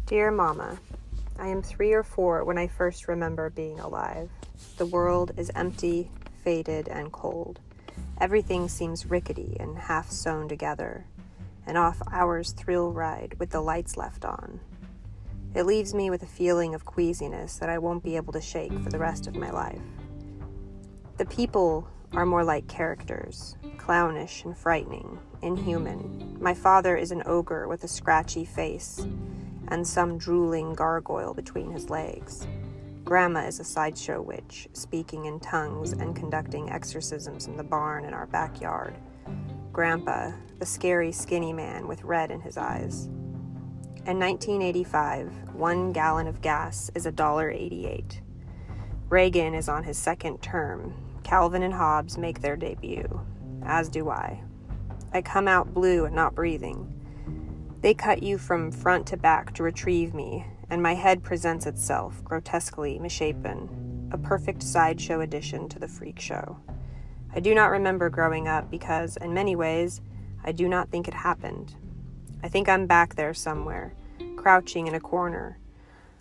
Dear Mama, I am 3 or 4 when I first remember being alive. The world is empty, faded, and cold. Everything seems rickety and half sewn together, an off-hours thrill ride with the lights left on. It leaves me with a feeling of queasiness that I won't be able to shake for the rest of my life. The people are more like characters, clownish and frightening, inhuman. My father is an ogre with a scratchy face and some drooling gargoyle between his legs. Grandma is a sideshow witch, speaking in tongues and conducting exorcisms in the barn in our backyard. Grandpa, the scary skinny man with red in his eyes. In 1985, 1 gallon of gas is $1.88. Reagan is on his second term. Calvin and Hobbes make their debut, as do I. I come out blue and not breathing. They cut you from front to back to retrieve me, and my head presents itself, grotesquely misshapen, a perfect sideshow addition to the freak show. I do not remember growing up because, in many ways, I do not think it happened. I think I'm back there somewhere, crouching in a corner,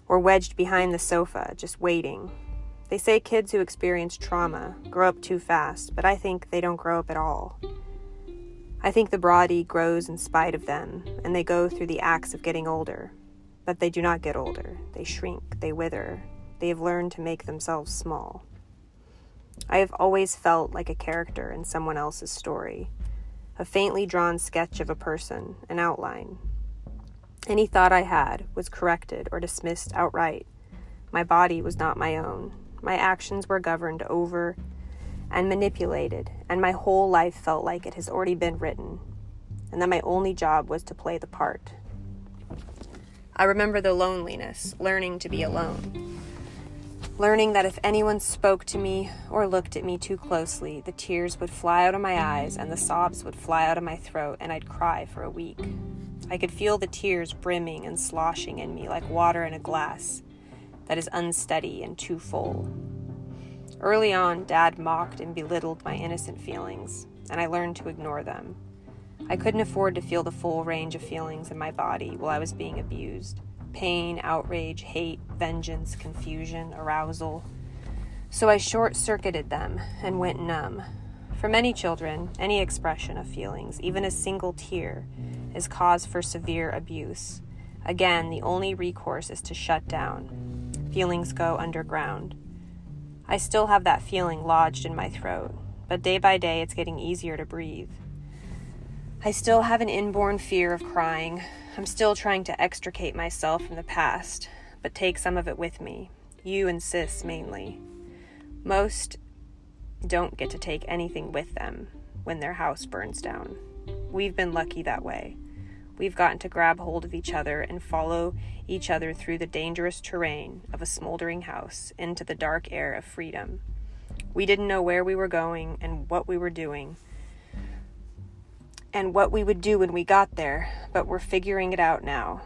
or wedged behind the sofa, just waiting. They say kids who experience trauma grow up too fast, but I think they don't grow up at all. I think the body grows in spite of them, and they go through the acts of getting older. But they do not get older. They shrink, they wither. They have learned to make themselves small. I have always felt like a character in someone else's story, a faintly drawn sketch of a person, an outline. Any thought I had was corrected or dismissed outright. My body was not my own. My actions were governed over and manipulated, and my whole life felt like it has already been written, and that my only job was to play the part. I remember the loneliness, learning to be alone. Learning that if anyone spoke to me or looked at me too closely, the tears would fly out of my eyes and the sobs would fly out of my throat, and I'd cry for a week. I could feel the tears brimming and sloshing in me like water in a glass that is unsteady and too full. Early on, Dad mocked and belittled my innocent feelings, and I learned to ignore them. I couldn't afford to feel the full range of feelings in my body while I was being abused. Pain, outrage, hate, vengeance, confusion, arousal. So I short-circuited them and went numb. For many children, any expression of feelings, even a single tear, is cause for severe abuse. Again, the only recourse is to shut down. Feelings go underground. I still have that feeling lodged in my throat, but day by day it's getting easier to breathe. I still have an inborn fear of crying. I'm still trying to extricate myself from the past, but take some of it with me. You and Sis mainly. Most don't get to take anything with them when their house burns down. We've been lucky that way. We've gotten to grab hold of each other and follow each other through the dangerous terrain of a smoldering house into the dark air of freedom. We didn't know where we were going and what we were doing and what we would do when we got there, but we're figuring it out now.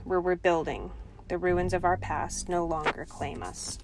We're rebuilding. The ruins of our past no longer claim us.